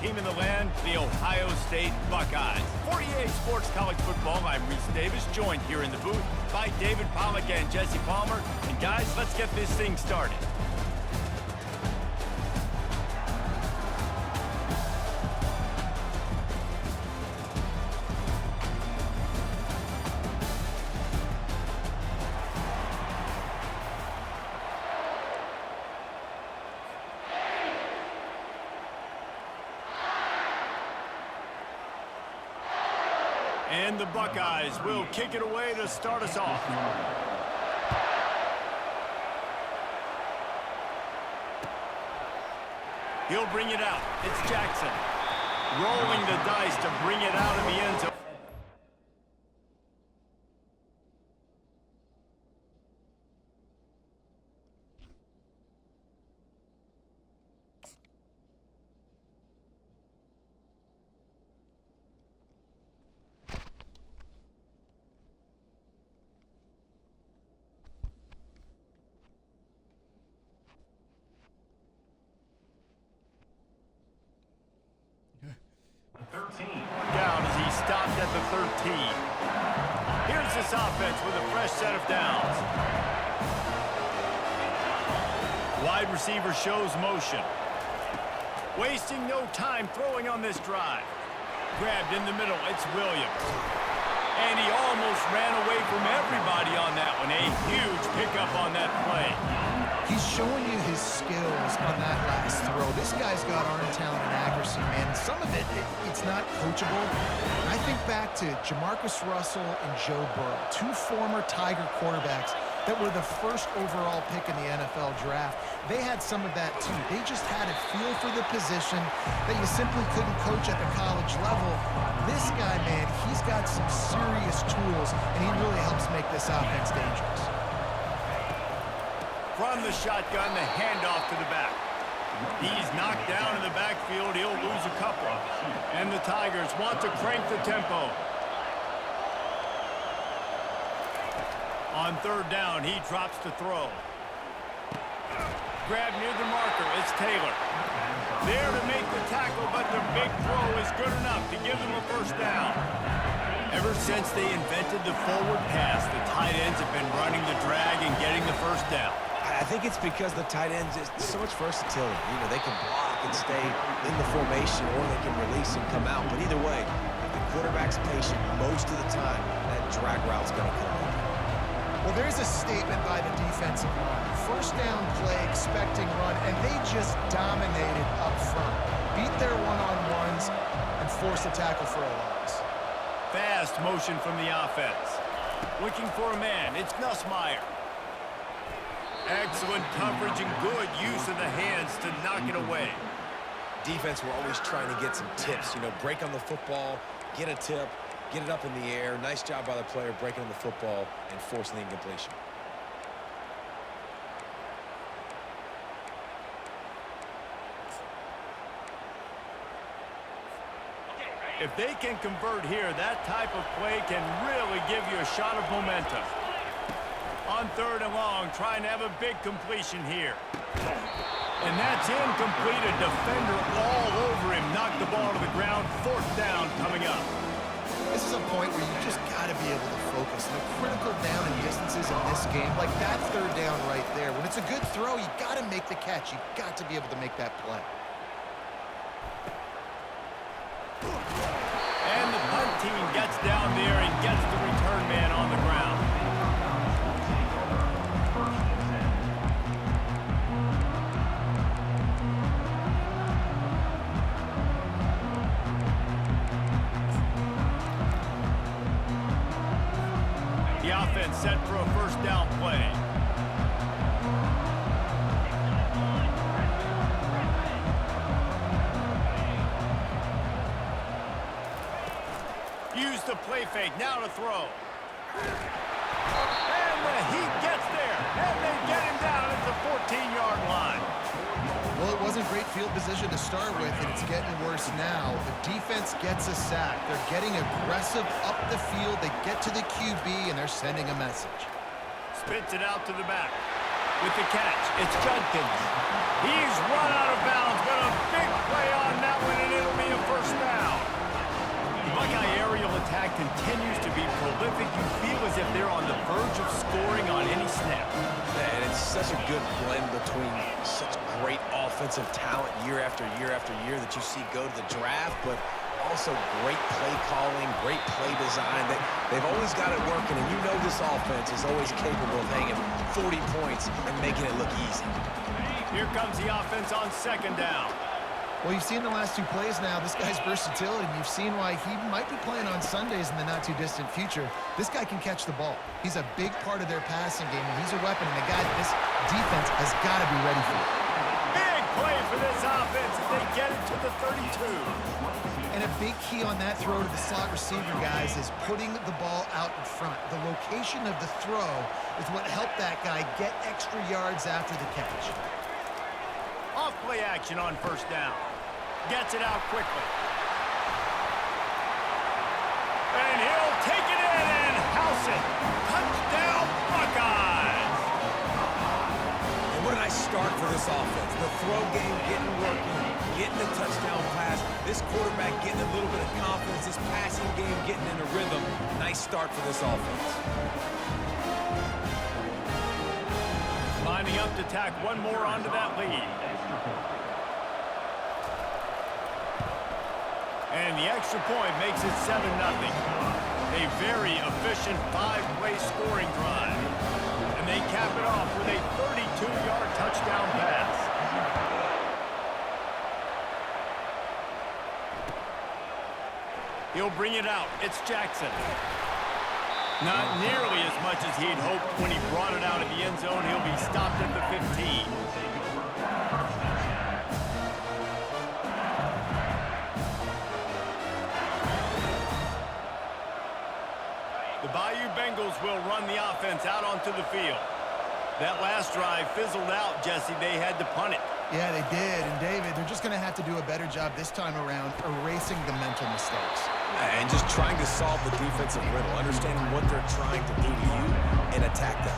team in the land, the Ohio State Buckeyes. 48 Sports College Football, I'm Reese Davis, joined here in the booth by David Pollack and Jesse Palmer. And guys, let's get this thing started. And the Buckeyes will kick it away to start us off. He'll bring it out. It's Jackson. Rolling the dice to bring it out of the end zone. Down as he stopped at the 13. Here's this offense with a fresh set of downs. Wide receiver shows motion. Wasting no time throwing on this drive. Grabbed in the middle, it's Williams. And he almost ran away from everybody on that one. A huge pickup on that play. He's showing you his skills on that last throw. This guy's got arm talent and accuracy, man. Some of it's not coachable. I think back to Jamarcus Russell and Joe Burrow, two former Tiger quarterbacks that were the first overall pick in the NFL draft. They had some of that too. They just had a feel for the position that you simply couldn't coach at the college level. This guy, man, he's got some serious tools, and he really helps make this offense dangerous. From the shotgun, the handoff to the back. He's knocked down in the backfield. He'll lose a couple. And the Tigers want to crank the tempo. On third down, he drops to throw. Grab near the marker. It's Taylor. There to make the tackle, but the big throw is good enough to give them a first down. Ever since they invented the forward pass, the tight ends have been running the drag and getting the first down. I think it's because the tight ends is so much versatility. You know, they can block and stay in the formation, or they can release and come out. But either way, if the quarterback's patient most of the time, that drag route's going to come open. Well, there's a statement by the defensive line. First down play, expecting run, and they just dominated up front. Beat their one-on-ones and forced a tackle for a loss. Fast motion from the offense. Looking for a man. It's Nussmeier. Excellent coverage and good use of the hands to knock it away. Defense were always trying to get some tips. You know, break on the football, get a tip, get it up in the air. Nice job by the player breaking on the football and forcing the incompletion. If they can convert here, that type of play can really give you a shot of momentum. On third and long, trying to have a big completion here. And that's incomplete. A defender all over him. Knocked the ball to the ground. Fourth down coming up. This is a point where you just got to be able to focus. The critical down and distances in this game, like that third down right there. When it's a good throw, you got to make the catch. You got to be able to make that play. And the punt team gets down there and gets the return man on the ground. The offense set for a first down play. Use the play fake, now to throw. And the Heat gets there, and they get him down at the 14-yard line. Well, it wasn't great field position to start with, and it's getting worse now. The defense gets a sack. They're getting aggressive up the field. They get to the QB, and they're sending a message. Spits it out to the back. With the catch, it's Judkins. He's run out of bounds, but a big play on that one, and it'll continues to be prolific. You feel as if they're on the verge of scoring on any snap. And it's such a good blend between such great offensive talent year after year after year that you see go to the draft, but also great play calling, great play design. They've always got it working, and you know this offense is always capable of hanging 40 points and making it look easy. Here comes the offense on second down. Well, you've seen the last two plays now. This guy's versatility, and you've seen why he might be playing on Sundays in the not-too-distant future. This guy can catch the ball. He's a big part of their passing game, and he's a weapon, and a guy that this defense has got to be ready for. Big play for this offense as they get it to the 32. And a big key on that throw to the slot receiver, guys, is putting the ball out in front. The location of the throw is what helped that guy get extra yards after the catch. Off play action on first down. Gets it out quickly. And he'll take it in and house it. Touchdown, Buckeyes! And what a nice start for this offense. The throw game getting working, getting the touchdown pass. This quarterback getting a little bit of confidence. This passing game getting in a rhythm. Nice start for this offense. Lining up to tack one more onto that lead. And the extra point makes it 7-0. A very efficient 5-play scoring drive. And they cap it off with a 32-yard touchdown pass. He'll bring it out. It's Jackson. Not nearly as much as he'd hoped when he brought it out of the end zone. He'll be stopped at the 15. The Bayou Bengals will run the offense out onto the field. That last drive fizzled out, Jesse. They had to punt it. Yeah, they did. And, David, they're just going to have to do a better job this time around erasing the mental mistakes. And just trying to solve the defensive riddle, understanding what they're trying to do to you and attack them.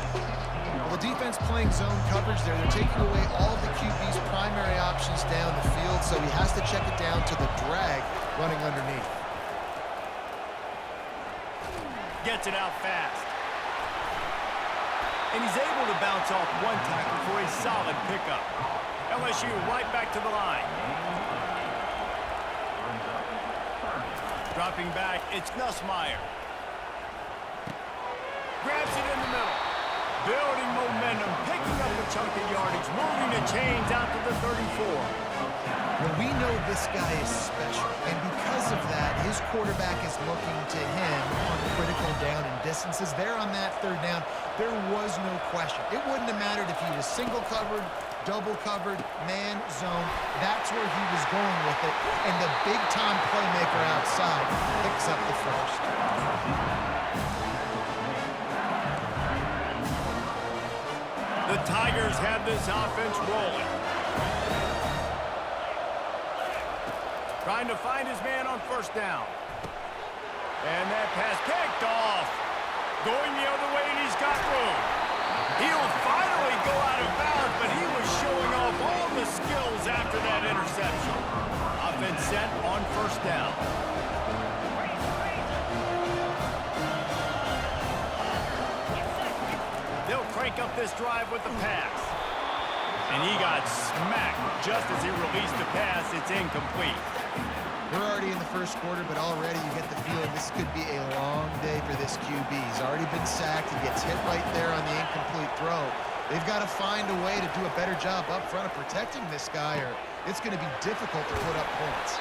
Well, the defense playing zone coverage there. They're taking away all of the QB's primary options down the field, so he has to check it down to the drag running underneath. Gets it out fast. And he's able to bounce off one tackle for a solid pickup. LSU right back to the line. Dropping back, it's Nussmeier. Grabs it in the middle. Building momentum, picking up a chunk of yardage, moving the chains out to the 34. Well, we know this guy is special, and because of that, his quarterback is looking to him on critical down and distances. There on that third down, there was no question. It wouldn't have mattered if he was single covered, double covered, man, zone. That's where he was going with it, and the big-time playmaker outside picks up the first. The Tigers have this offense rolling. Trying to find his man on first down. And that pass picked off. Going the other way, and he's got room. He'll finally go out of bounds, but he was showing off all the skills after that interception. Offense set on first down. They'll crank up this drive with the pass. And he got smacked just as he released the pass. It's incomplete. We're already in the first quarter, but already you get the feeling this could be a long day for this QB. He's already been sacked. He gets hit right there on the incomplete throw. They've got to find a way to do a better job up front of protecting this guy, or it's going to be difficult to put up points.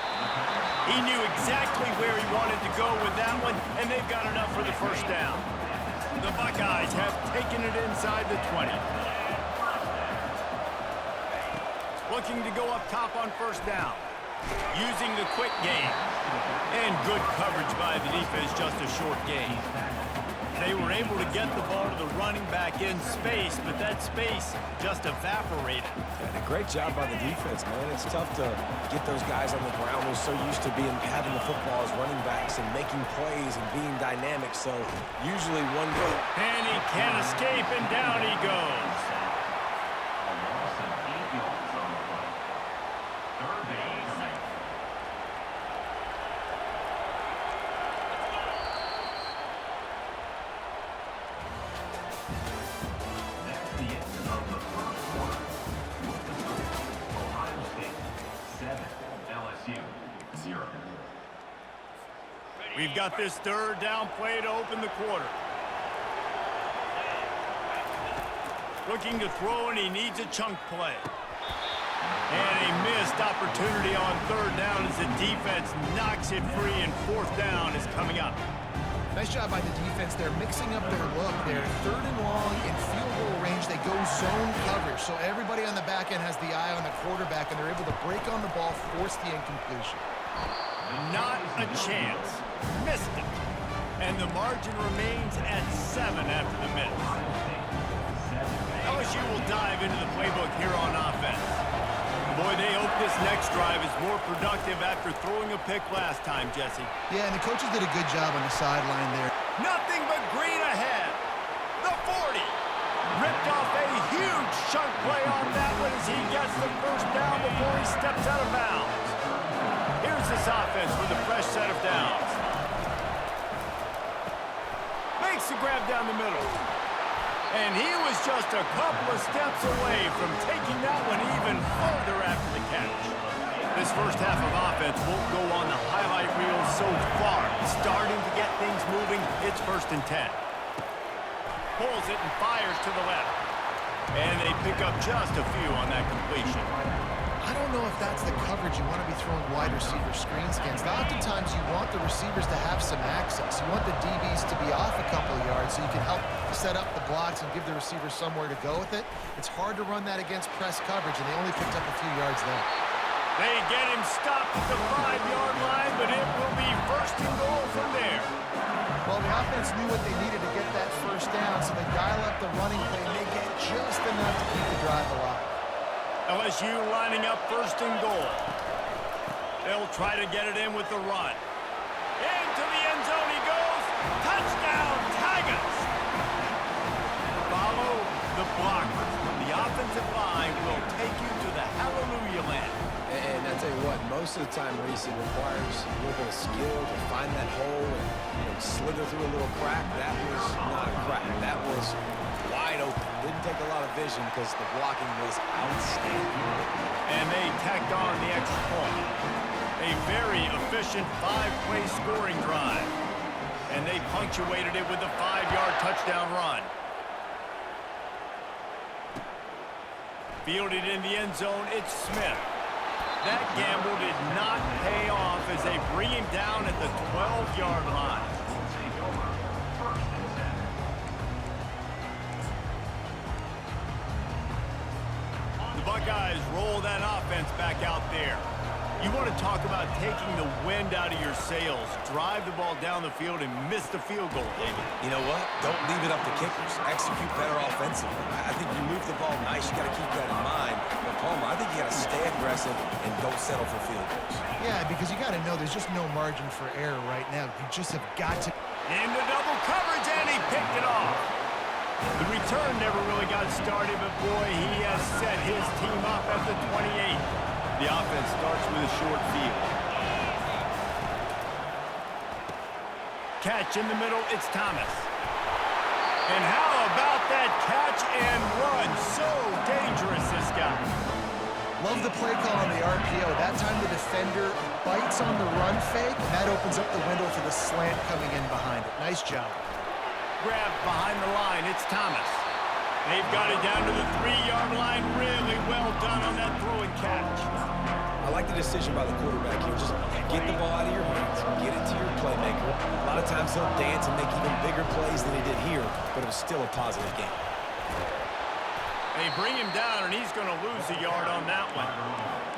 He knew exactly where he wanted to go with that one, and they've got enough for the first down. The Buckeyes have taken it inside the 20. Looking to go up top on first down. Using the quick game. And good coverage by the defense, just a short gain. They were able to get the ball to the running back in space, but that space just evaporated. And a great job by the defense, man. It's tough to get those guys on the ground. They're so used to having the football as running backs and making plays and being dynamic. So usually one go. And he can't escape, and down he goes. We've got this third down play to open the quarter. Looking to throw, and he needs a chunk play. And a missed opportunity on third down as the defense knocks it free, and fourth down is coming up. Nice job by the defense. They're mixing up their look. They're third and long in field goal range. They go zone coverage, so everybody on the back end has the eye on the quarterback, and they're able to break on the ball, force the incompletion. Not a chance. Missed it. And the margin remains at 7 after the miss. LSU will dive into the playbook here on offense. Boy, they hope this next drive is more productive after throwing a pick last time, Jesse. Yeah, and the coaches did a good job on the sideline there. Nothing but green ahead. The 40. Ripped off a huge chunk play on that one as he gets the first down before he steps out of bounds. Here's this offense with a fresh set of downs. Makes the grab down the middle. And he was just a couple of steps away from taking that one even further after the catch. This first half of offense won't go on the highlight reel so far. Starting to get things moving. It's 1st and 10. Pulls it and fires to the left. And they pick up just a few on that completion. I don't know if that's the coverage you want to be throwing wide receiver screens against. Oftentimes you want the receivers to have some access. You want the DBs to be off a couple of yards so you can help set up the blocks and give the receivers somewhere to go with it. It's hard to run that against press coverage, and they only picked up a few yards there. They get him stopped at the 5-yard line, but it will be 1st and goal from there. Well, the offense knew what they needed to get that first down, so they dial up the running play, and they get just enough to keep the drive alive. LSU lining up 1st and goal. They'll try to get it in with the run. Into the end zone he goes. Touchdown, Tigers! Follow the blockers. The offensive line will take you to the hallelujah land. And I tell you what, most of the time, Reese, it requires a little bit of skill to find that hole and slither through a little crack. That was not a crack. That was wide open. Didn't take a lot of vision because the blocking was outstanding. And they tacked on the extra point. A very efficient 5-play scoring drive. And they punctuated it with a 5-yard touchdown run. Fielded in the end zone, it's Smith. That gamble did not pay off as they bring him down at the 12-yard line. The Buckeyes roll that offense back out there. You want to talk about taking the wind out of your sails. Drive the ball down the field and miss the field goal, David. You know what? Don't leave it up to kickers. Execute better offensively. I think you move the ball nice. You got to keep that in mind. But Palmer, I think you got to stay aggressive and don't settle for field goals. Yeah, because you got to know there's just no margin for error right now. You just have got to. Into double coverage, and he picked it off. The return never really got started, but boy, he has set his team up at the 28. The offense starts with a short field. Catch in the middle, it's Thomas. And how about that catch and run? So dangerous, this guy. Love the play call on the RPO. That time the defender bites on the run fake, and that opens up the window for the slant coming in behind it. Nice job. Grabbed behind the line, it's Thomas. They've got it down to the 3-yard line. Really well done on that throw and catch. I like the decision by the quarterback here. Just get the ball out of your hands, get it to your playmaker. A lot of times he'll dance and make even bigger plays than he did here, but it was still a positive game. They bring him down, and he's going to lose a yard on that one.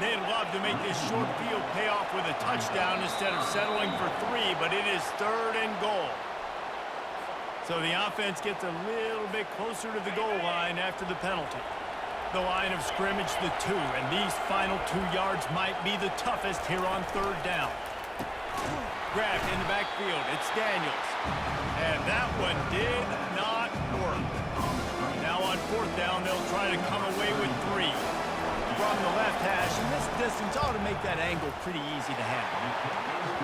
They'd love to make this short field pay off with a touchdown instead of settling for 3, but it is 3rd and goal. So the offense gets a little bit closer to the goal line after the penalty. The line of scrimmage, the 2, and these final 2 yards might be the toughest here on 3rd down. Grabbed in the backfield, it's Daniels. And that one did not work. Now on 4th down, they'll try to come away with 3. From the left hash, and this distance ought to make that angle pretty easy to handle.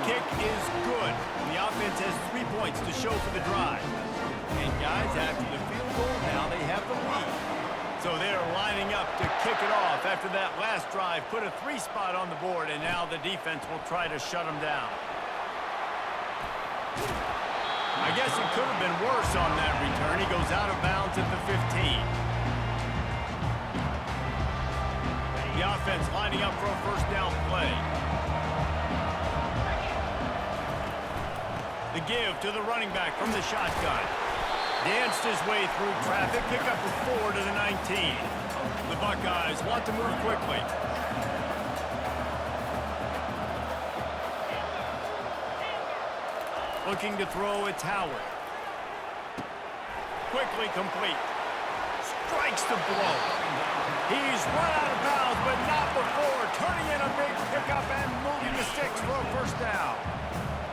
Kick is good. The offense has 3 points to show for the drive. And guys, after the field goal, now they have the lead. So they're lining up to kick it off after that last drive. Put a 3 spot on the board, and now the defense will try to shut them down. I guess it could have been worse on that return. He goes out of bounds at the 15. The offense lining up for a first down play. The give to the running back from the shotgun. Danced his way through traffic, pick up a 4 to the 19. The Buckeyes want to move quickly. Looking to throw, it's Howard. Quickly complete. Strikes the blow. He's run out of bounds, but not before. Turning in a big pickup and moving the sticks for a first down.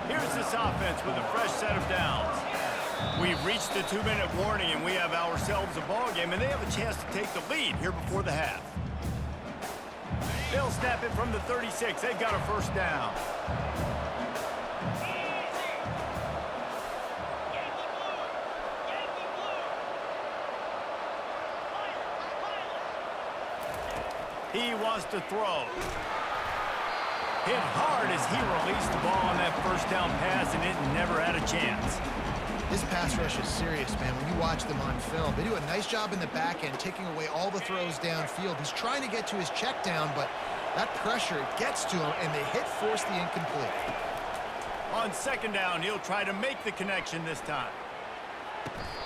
Here's this offense with a fresh set of downs. We've reached the 2-minute warning, and we have ourselves a ball game, and they have a chance to take the lead here before the half. They'll snap it from the 36. They've got a first down. He wants to throw. Hit hard as he released the ball on that first down pass, and it never had a chance. This pass rush is serious, man. When you watch them on film, they do a nice job in the back end, taking away all the throws downfield. He's trying to get to his check down, but that pressure gets to him, and they force the incomplete. On second down, he'll try to make the connection this time.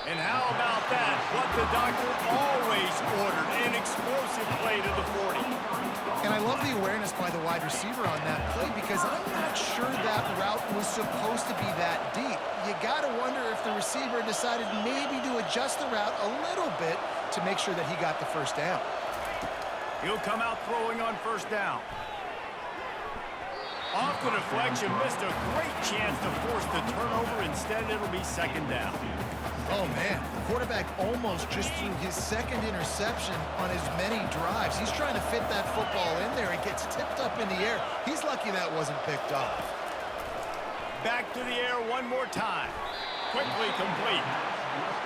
And how about that? What the doctor always ordered, an explosive play to the 40. And I love the awareness by the wide receiver on that play, because I'm not sure that route was supposed to be that deep. You got to wonder if the receiver decided maybe to adjust the route a little bit to make sure that he got the first down. He'll come out throwing on first down. Off the deflection, missed a great chance to force the turnover. Instead, it'll be second down. Oh, man, the quarterback almost just threw his second interception on as many drives. He's trying to fit that football in there. It gets tipped up in the air. He's lucky that wasn't picked off. Back to the air one more time. Quickly complete.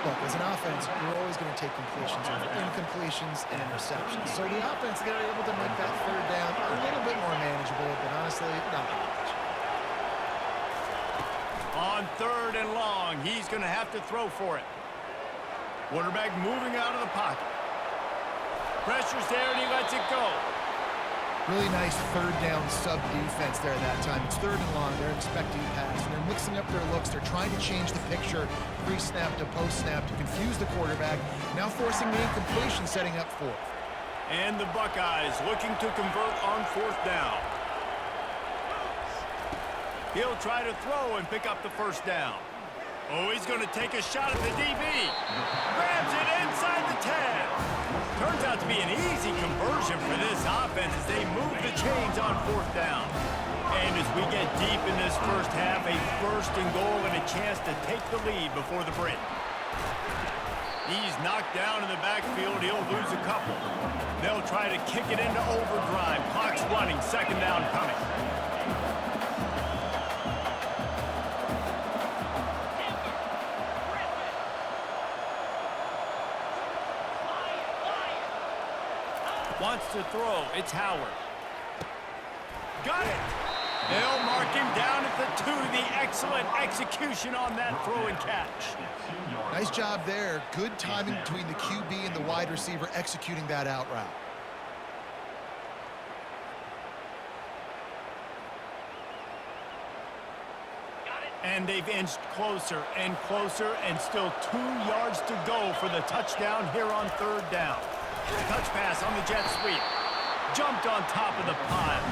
Look, as an offense, you're always going to take completions over incompletions and interceptions. So the offense, they're able to make that third down a little bit more manageable, but honestly, not much. On third and long, he's going to have to throw for it. Quarterback moving out of the pocket. Pressure's there, and he lets it go. Really nice third down sub defense there that time. It's third and long. They're expecting pass, and they're mixing up their looks. They're trying to change the picture pre-snap to post-snap to confuse the quarterback. Now forcing the incompletion, setting up fourth. And the Buckeyes looking to convert on fourth down. He'll try to throw and pick up the first down. Oh, he's going to take a shot at the DB. Grabs it inside the 10. Turns out to be an easy conversion for this offense as they move the chains on fourth down. And as we get deep in this first half, a first and goal and a chance to take the lead before the break. He's knocked down in the backfield. He'll lose a couple. They'll try to kick it into overdrive. Clock's running. Second down coming. Wants to throw. It's Howard. Got it. They'll mark him down at the 2. The excellent execution on that throw and catch. Nice job there. Good timing between the QB and the wide receiver executing that out route. And they've inched closer and closer, and still 2 yards to go for the touchdown here on third down. Touch pass on the jet sweep. Jumped on top of the pile.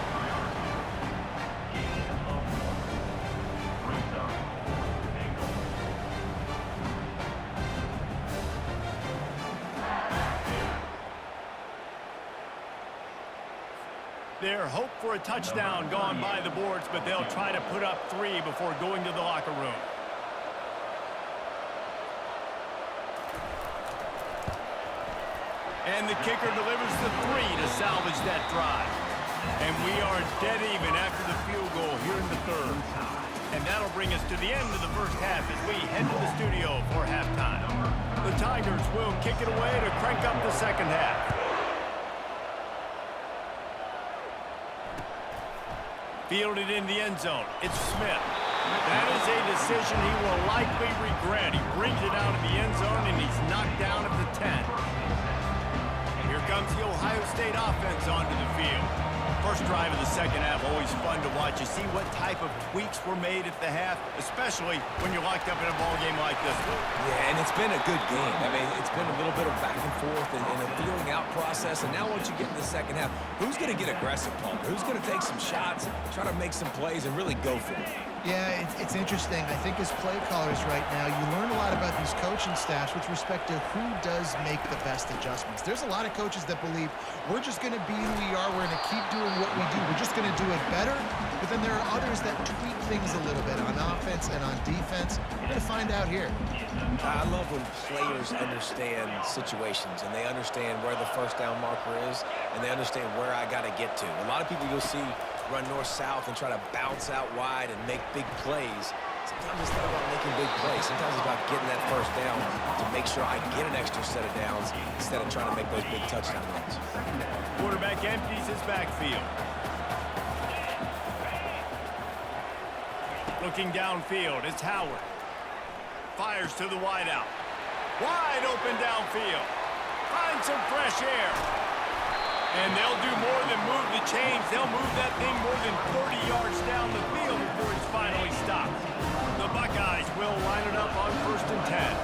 Their hope for a touchdown gone by the boards, but they'll try to put up 3 before going to the locker room. And the kicker delivers the 3 to salvage that drive. And we are dead even after the field goal here in the third. And that'll bring us to the end of the first half as we head to the studio for halftime. The Tigers will kick it away to crank up the second half. Fielded in the end zone. It's Smith. That is a decision he will likely regret. He brings it out of the end zone, and he's knocked down at the 10. Here comes the Ohio State offense onto the field. First drive of the second half, always fun to watch. You see what type of tweaks were made at the half, especially when you're locked up in a ball game like this one. Yeah, and it's been a good game. I mean, it's been a little bit of back and forth and a feeling out process. And now once you get in the second half, who's going to get aggressive, Palmer? Who's going to take some shots, try to make some plays, and really go for it? Yeah, it's interesting. I think as play callers right now, you learn a lot about these coaching staffs with respect to who does make the best adjustments. There's a lot of coaches that believe we're just going to be who we are. We're going to keep doing what we do. We're just going to do it better. But then there are others that tweak things a little bit on offense and on defense. We're going to find out here. I love when players understand situations and they understand where the first down marker is and they understand where I got to get to. A lot of people you'll see run north-south and try to bounce out wide and make big plays. Sometimes it's not about making big plays. Sometimes it's about getting that first down to make sure I get an extra set of downs instead of trying to make those big touchdown runs. Quarterback empties his backfield. Looking downfield, it's Howard. Fires to the wideout. Wide open downfield. Finds some fresh air. And they'll do more than move the chains. They'll move that thing more than 30 yards down the field before it's finally stopped. The Buckeyes will line it up on 1st and 10.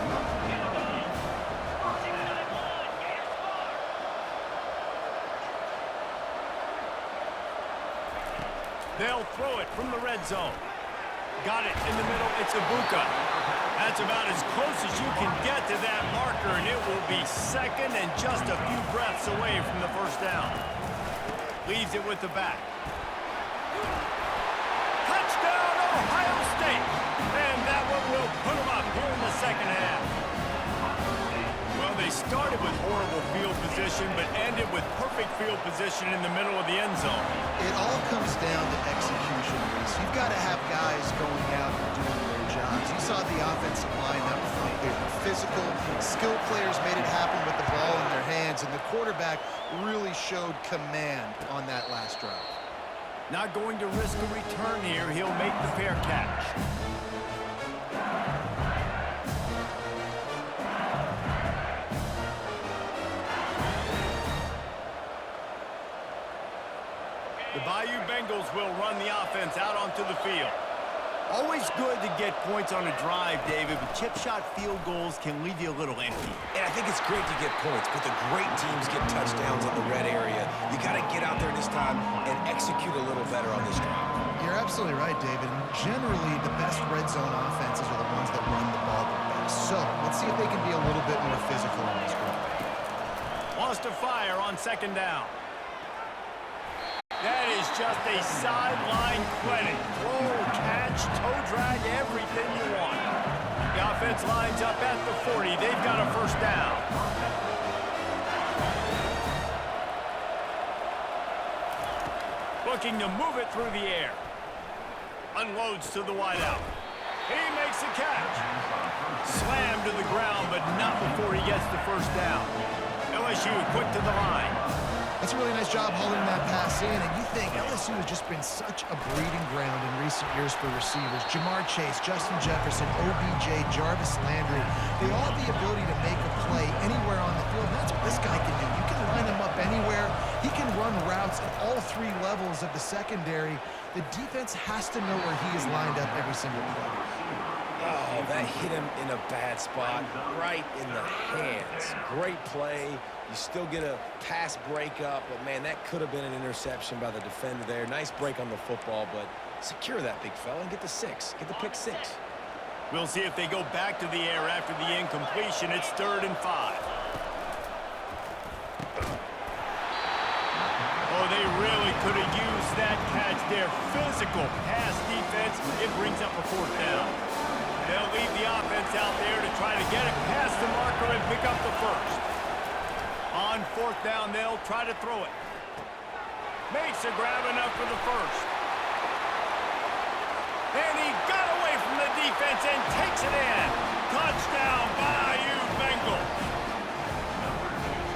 They'll throw it from the red zone. Got it in the middle. It's Ibuka. That's about as close as you can get to that marker, and it will be second and just a few breaths away from the first down. Leaves it with the back. Touchdown, Ohio State! And that one will put them up here in the second half. Well, they started with horrible field position, but ended with perfect field position in the middle of the end zone. It all comes down to execution, Reese. You've got to have guys going out and doing their jobs. You saw the offensive line up front. They were physical. Skilled players made it happen with the ball in their hands, and the quarterback really showed command on that last drive. Not going to risk a return here. He'll make the fair catch. The Bayou Bengals will run the offense out onto the field. Always good to get points on a drive, David, but chip shot field goals can leave you a little empty. And I think it's great to get points, but the great teams get touchdowns in the red area. You got to get out there this time and execute a little better on this drive. You're absolutely right, David. Generally, the best red zone offenses are the ones that run the ball the best. So let's see if they can be a little bit more physical on this drive. Wants to fire on 2nd down. That is just a sideline credit. Throw, catch, toe drag, everything you want. The offense lines up at the 40. They've got a first down. Looking to move it through the air. Unloads to the wideout. He makes a catch. Slammed to the ground, but not before he gets the first down. LSU quick to the line. That's a really nice job holding that pass in, and you think LSU has just been such a breeding ground in recent years for receivers. Jamar Chase, Justin Jefferson, OBJ, Jarvis Landry, they all have the ability to make a play anywhere on the field, and that's what this guy can do. You can line him up anywhere. He can run routes at all 3 levels of the secondary. The defense has to know where he is lined up every single play. Oh, that hit him in a bad spot, right in the hands. Great play. You still get a pass breakup, but, man, that could have been an interception by the defender there. Nice break on the football, but secure that big fella and get the 6. Get the pick 6. We'll see if they go back to the air after the incompletion. It's 3rd and 5. Oh, they really could have used that catch there. Physical pass defense. It brings up a 4th down. They'll leave the offense out there to try to get it past the marker and pick up the first. On 4th down, they'll try to throw it. Makes a grab enough for the first. And he got away from the defense and takes it in. Touchdown, Bayou Bengals.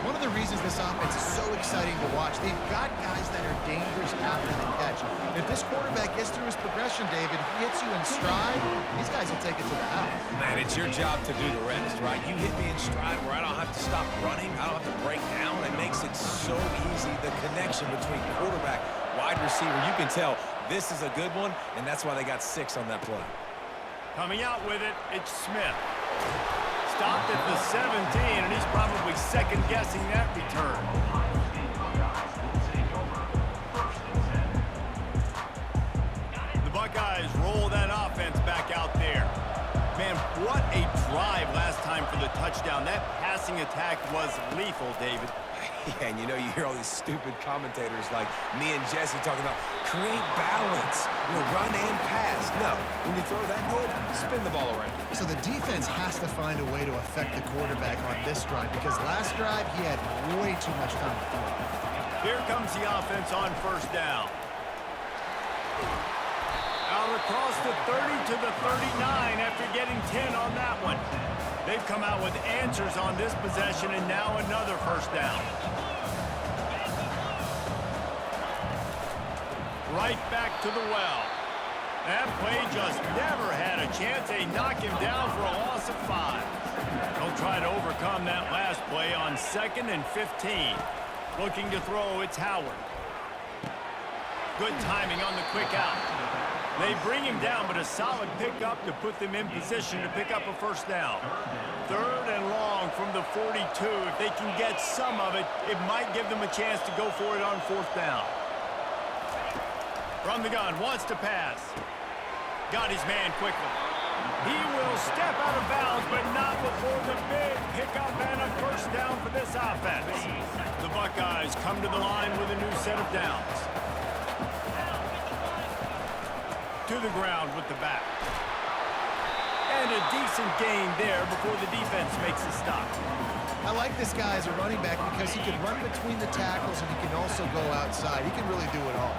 One of the reasons this offense is so exciting to watch. They've got guys that are dangerous after the catch. If this quarterback gets through his progression, David, he hits you in stride, these guys will take it to the house. Man, it's your job to do the rest, right? You hit me in stride where I don't have to stop running. I don't have to break down. It makes it so easy, the connection between quarterback, wide receiver. You can tell this is a good one, and that's why they got 6 on that play. Coming out with it, it's Smith. Stopped at the 17, and he's probably second-guessing that return. The Buckeyes roll that offense back out there. Man, what a drive last time for the touchdown. That passing attack was lethal, David. Yeah, and you know, you hear all these stupid commentators like me and Jesse talking about create balance, run and pass. No, when you throw that good, spin the ball around. So the defense has to find a way to affect the quarterback on this drive because last drive he had way too much time to throw. Here comes the offense on first down. Out across the 30 to the 39 after getting 10 on that one. They've come out with answers on this possession, and now another first down. Right back to the well. That play just never had a chance. They knock him down for a loss of 5. They'll try to overcome that last play on 2nd and 15. Looking to throw, it's Howard. Good timing on the quick out. They bring him down, but a solid pickup to put them in position to pick up a first down. 3rd and long from the 42. If they can get some of it, it might give them a chance to go for it on 4th down. From the gun, wants to pass. Got his man quickly. He will step out of bounds, but not before the big pickup and a first down for this offense. The Buckeyes come to the line with a new set of downs. To the ground with the back. And a decent gain there before the defense makes a stop. I like this guy as a running back because he can run between the tackles and he can also go outside. He can really do it all.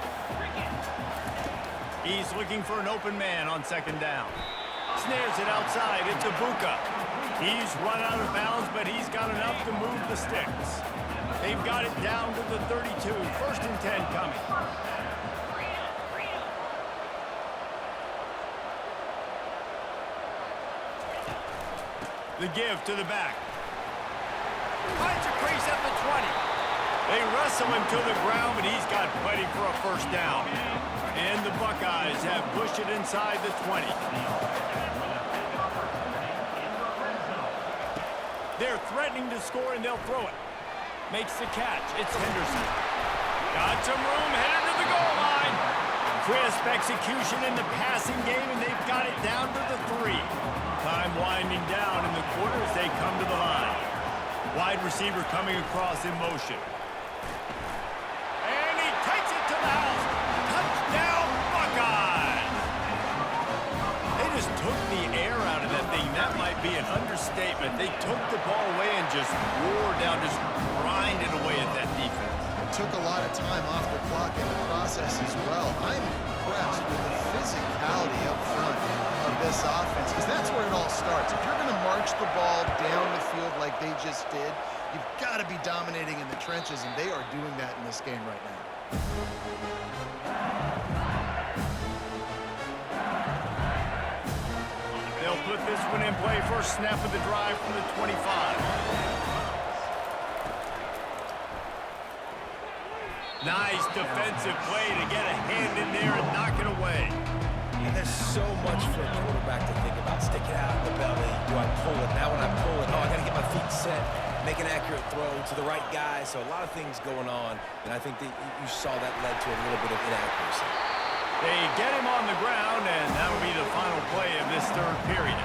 He's looking for an open man on 2nd down. Snares it outside. It's Ibuka. He's run out of bounds, but he's got enough to move the sticks. They've got it down to the 32. 1st and 10 coming. The give to the back. Finds a crease at the 20. They wrestle him to the ground, but he's got plenty for a first down. And the Buckeyes have pushed it inside the 20. They're threatening to score, and they'll throw it. Makes the catch. It's Henderson. Got some room, headed to the goal line. Crisp execution in the passing game, and they've got it down to the 3. Time winding down in the quarter as they come to the line. Wide receiver coming across in motion. And he takes it to the house. Touchdown, Buckeyes! They just took the air out of that thing. That might be an understatement. They took the ball away and just wore down, just grinded away at that defense. It took a lot of time off the clock in the process as well. I'm impressed with the physicality up front of this offense because that's where it all starts. If you're going to march the ball down the field like they just did, you've got to be dominating in the trenches, and they are doing that in this game right now. They'll put this one in play. First snap of the drive from the 25. Nice defensive play to get a hand in there and knock it away. And there's so much for a quarterback to think about. Stick it out in the belly. Do I pull it? Now when I pull it, I got to get my feet set, make an accurate throw to the right guy. So a lot of things going on, and I think that you saw that led to a little bit of inaccuracy. They get him on the ground, and that'll be the final play of this 3rd period.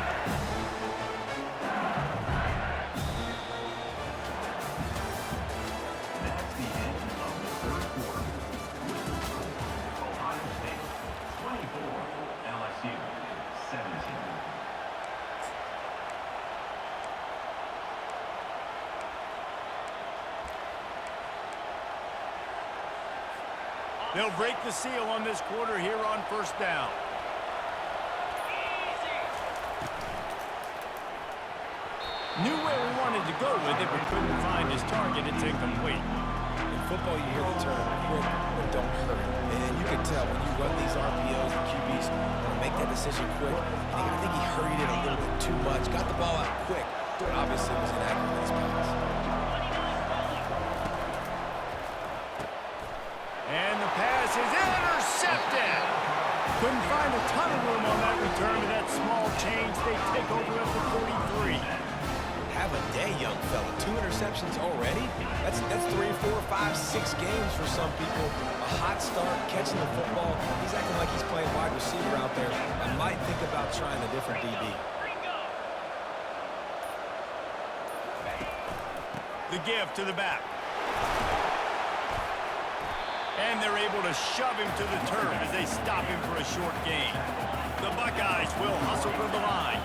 They'll break the seal on this quarter here on first down. Knew where we wanted wanted to go with it, but couldn't find his target. It's incomplete. In football, you hear the term quick, but don't hurry. And you can tell when you run these RPOs, the QBs want to make that decision quick. I think he hurried it a little bit too much. Got the ball out quick, but obviously was inaccurate in his pass. And the pass is intercepted. Couldn't find a ton of room on that return to that small change. They take over at the 43. Have a day, young fella. 2 interceptions already? That's 3, 4, 5, 6 games for some people. A hot start, catching the football. He's acting like he's playing wide receiver out there. I might think about trying a different DB. The give to the back. And they're able to shove him to the turf as they stop him for a short gain. The Buckeyes will hustle to the line.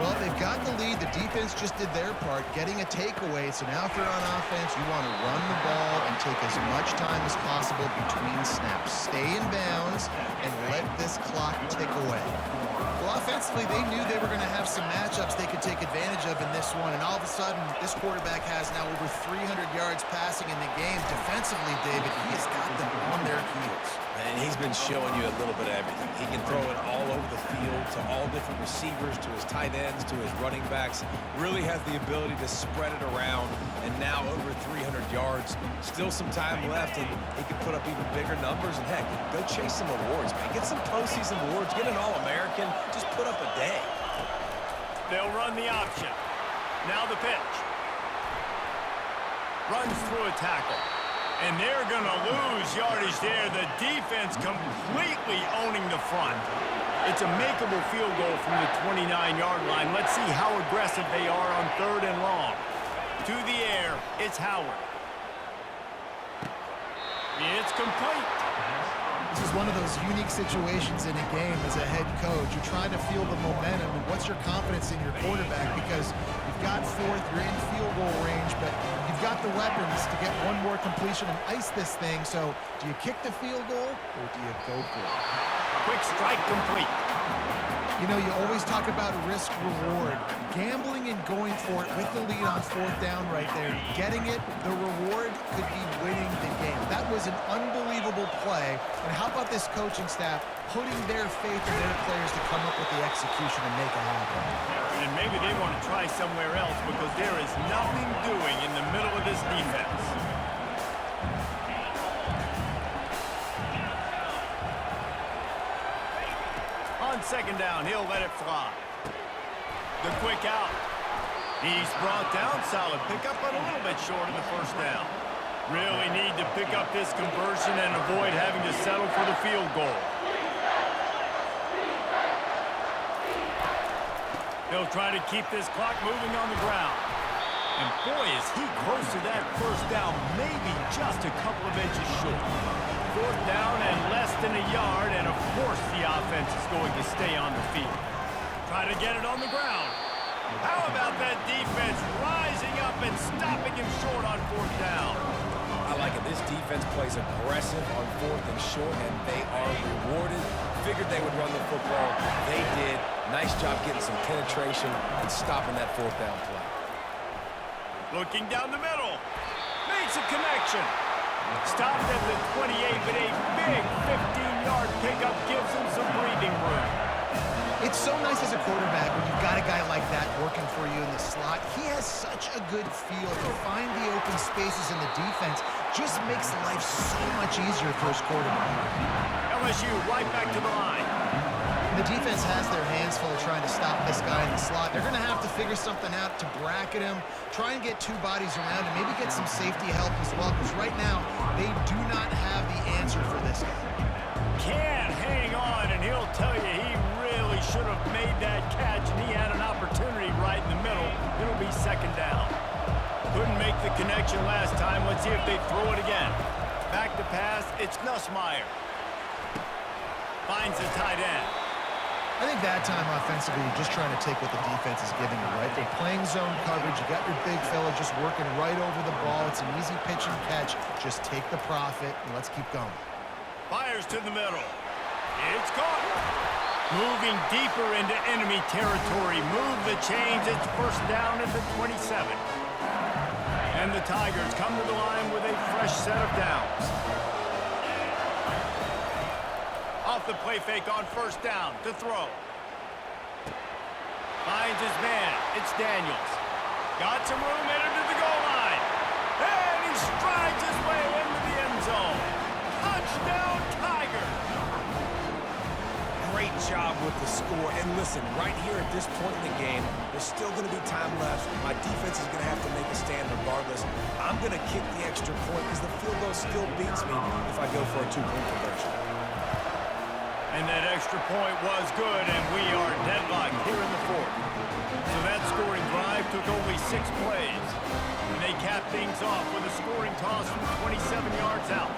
Well, they've got the lead. The defense just did their part, getting a takeaway. So now if you're on offense, you want to run the ball and take as much time as possible between snaps. Stay in bounds and let this clock tick away. Well, offensively, they knew they were going to have some matchups they could take advantage of in this one. And all of a sudden, this quarterback has now over 300 yards passing in the game. Defensively, David, he has got them on their heels. And he's been showing you a little bit of everything. He can throw it all over the field to all different receivers, to his tight ends, to his running backs. Really has the ability to spread it around. And now over 300 yards. Still some time left, and he can put up even bigger numbers. And heck, go chase some awards, man. Get some postseason awards. Get an All-American. Just put up a day. They'll run the option. Now the pitch. Runs through a tackle. And they're going to lose yardage there. The defense completely owning the front. It's a makeable field goal from the 29-yard line. Let's see how aggressive they are on 3rd and long. To the air, it's Howard. It's complete. This is one of those unique situations in a game as a head coach. You're trying to feel the momentum, and what's your confidence in your quarterback? Because you've got 4th, you're in field goal range, but you've got the weapons to get one more completion and ice this thing. So do you kick the field goal, or do you go for it? Quick strike complete. You know, you always talk about risk-reward. Gambling and going for it with the lead on 4th down right there, getting it, the reward could be winning the game. That was an unbelievable play. And how about this coaching staff putting their faith in their players to come up with the execution and make it happen? And maybe they want to try somewhere else because there is nothing doing in the middle of this defense. On 2nd down, he'll let it fly. The quick out. He's brought down. Solid pickup, but a little bit short of the 1st down. Really need to pick up this conversion and avoid having to settle for the field goal. They'll try to keep this clock moving on the ground. And boy, is he close to that 1st down, maybe just a couple of inches short. 4th down and less than a yard, and of course the offense is going to stay on the field. Try to get it on the ground. How about that defense rising up and stopping him short on 4th down? I like it. This defense plays aggressive on 4th and short, and they are rewarded. Figured they would run the football. They did. Nice job getting some penetration and stopping that 4th down play. Looking down the middle. Makes a connection. Stopped at the 28, but a big 15-yard pickup gives him some breathing room. It's so nice as a quarterback when you've got a guy like that working for you in the slot. He has such a good feel to find the open spaces in the defense. Just makes life so much easier for his quarterback. LSU right back to the line. The defense has their hands full trying to stop this guy in the slot. They're going to have to figure something out to bracket him, try and get 2 bodies around him, maybe get some safety help as well, because right now they do not have the answer for this guy. Can't hang on, and he'll tell you he really should have made that catch, and he had an opportunity right in the middle. It'll be 2nd down. Couldn't make the connection last time. Let's see if they throw it again. Back to pass, it's Nussmeier. Finds the tight end. I think that time offensively, you're just trying to take what the defense is giving you, right? They're playing zone coverage. You got your big fella just working right over the ball. It's an easy pitch and catch. Just take the profit, and let's keep going. Fires to the middle. It's caught. Moving deeper into enemy territory. Move the chains. It's first down at the 27. And the Tigers come to the line with a fresh set of downs. Off the play fake on first down to throw. Finds his man. It's Daniels. Got some room, headed to the goal line. And he strides his way into the end zone. Touchdown, Tigers! Great job with the score. And listen, right here at this point in the game, there's still going to be time left. My defense is going to have to make a stand regardless. I'm going to kick the extra point because the field goal still beats me if I go for a two-point conversion. And that extra point was good, and we are deadlocked here in the fourth. So that scoring drive took only 6 plays. And they cap things off with a scoring toss from 27 yards out.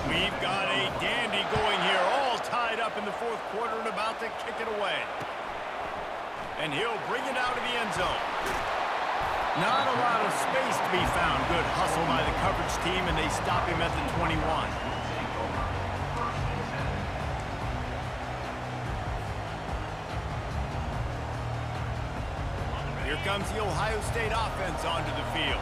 We've got a dandy going here, all tied up in the fourth quarter and about to kick it away. And he'll bring it out of the end zone. Not a lot of space to be found. Good hustle by the coverage team, and they stop him at the 21. Here comes the Ohio State offense onto the field.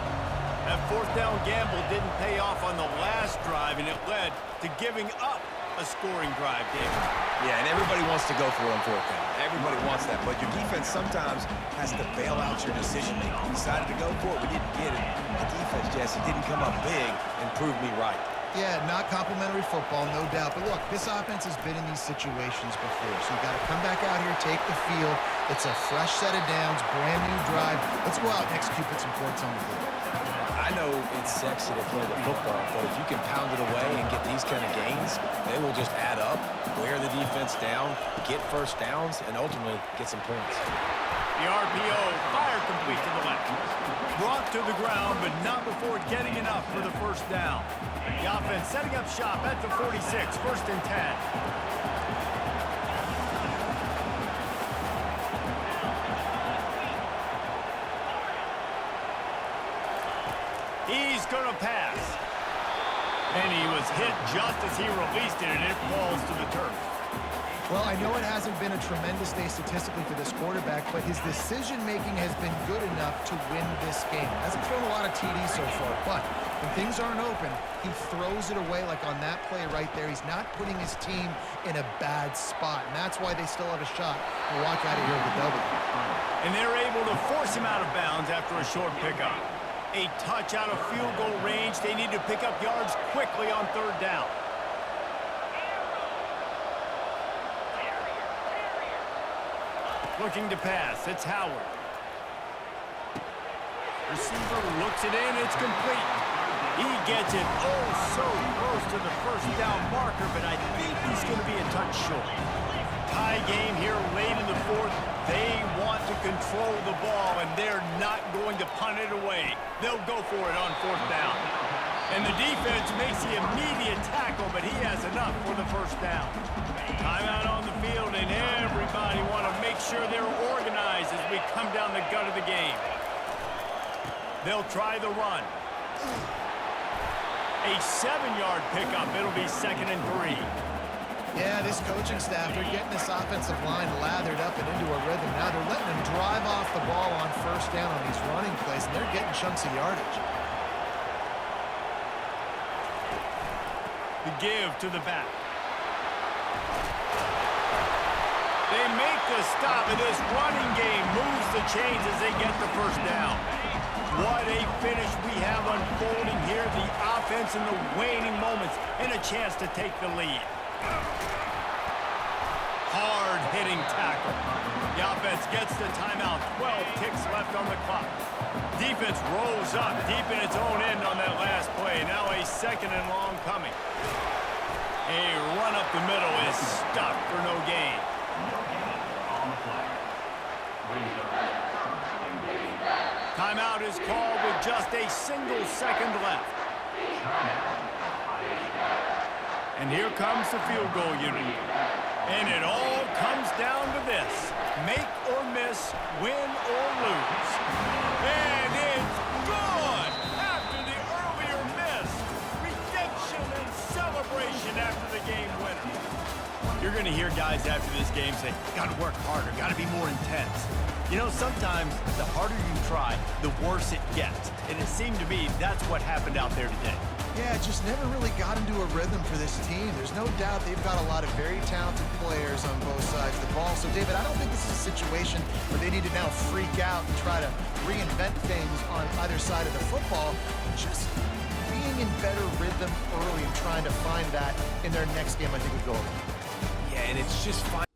That fourth down gamble didn't pay off on the last drive, and it led to giving up a scoring drive, David. Yeah, and everybody wants to go for it on fourth down. Everybody wants that, but your defense sometimes has to bail out your decision-making. We decided to go for it. We didn't get it. The defense, Jesse, didn't come up big and prove me right. Yeah, not complimentary football, no doubt. But look, this offense has been in these situations before. So you've got to come back out here, take the field. It's a fresh set of downs, brand new drive. Let's go out and execute, put some points on the board. I know it's sexy to play the football, but if you can pound it away and get these kind of gains, they will just add up, wear the defense down, get first downs, and ultimately get some points. The RPO, fire complete to the left. Brought to the ground, but not before getting enough for the first down. The offense setting up shop at the 46, first and 10. He's going to pass. And he was hit just as he released it, and it falls to the turf. Well, I know it hasn't been a tremendous day statistically for this quarterback, but his decision-making has been good enough to win this game. Hasn't thrown a lot of TDs so far, but when things aren't open, he throws it away like on that play right there. He's not putting his team in a bad spot, and that's why they still have a shot to walk out of here with a W. And they're able to force him out of bounds after a short pickup. A touch out of field goal range. They need to pick up yards quickly on third down. Looking to pass. It's Howard. Receiver looks it in. It's complete. He gets it oh so close to the first down marker, but I think he's going to be a touch short. Tie game here late in the fourth. They want to control the ball, and they're not going to punt it away. They'll go for it on fourth down. And the defense makes the immediate tackle, but he has enough for the first down. Timeout on the field, and everybody want to make sure they're organized as we come down the gut of the game. They'll try the run. A 7-yard pickup. It'll be 2nd and 3. Yeah, this coaching staff, they're getting this offensive line lathered up and into a rhythm. Now they're letting them drive off the ball on first down on these running plays, and they're getting chunks of yardage. The give to the back. They make the stop, and this running game moves the chains as they get the first down. What a finish we have unfolding here. The offense in the waning moments and a chance to take the lead. Hard-hitting tackle. The offense gets the timeout. 12 ticks left on the clock. Defense rolls up deep in its own end on that last play. Now a 2nd and long coming. A run up the middle is stopped for no gain. Timeout is called with just a single second left. And here comes the field goal unit. And it all comes down to this. Make or miss, win or lose. And it's good! After the earlier miss. Redemption and celebration after the game winner. You're going to hear guys after this game say, got to work harder, got to be more intense. You know, sometimes the harder you try, the worse it gets. And it seemed to me that's what happened out there today. Yeah, it just never really got into a rhythm for this team. There's no doubt they've got a lot of very talented players on both sides of the ball. So, David, I don't think this is a situation where they need to now freak out and try to reinvent things on either side of the football. Just being in better rhythm early and trying to find that in their next game, I think would go a long way. Yeah, and it's just fine.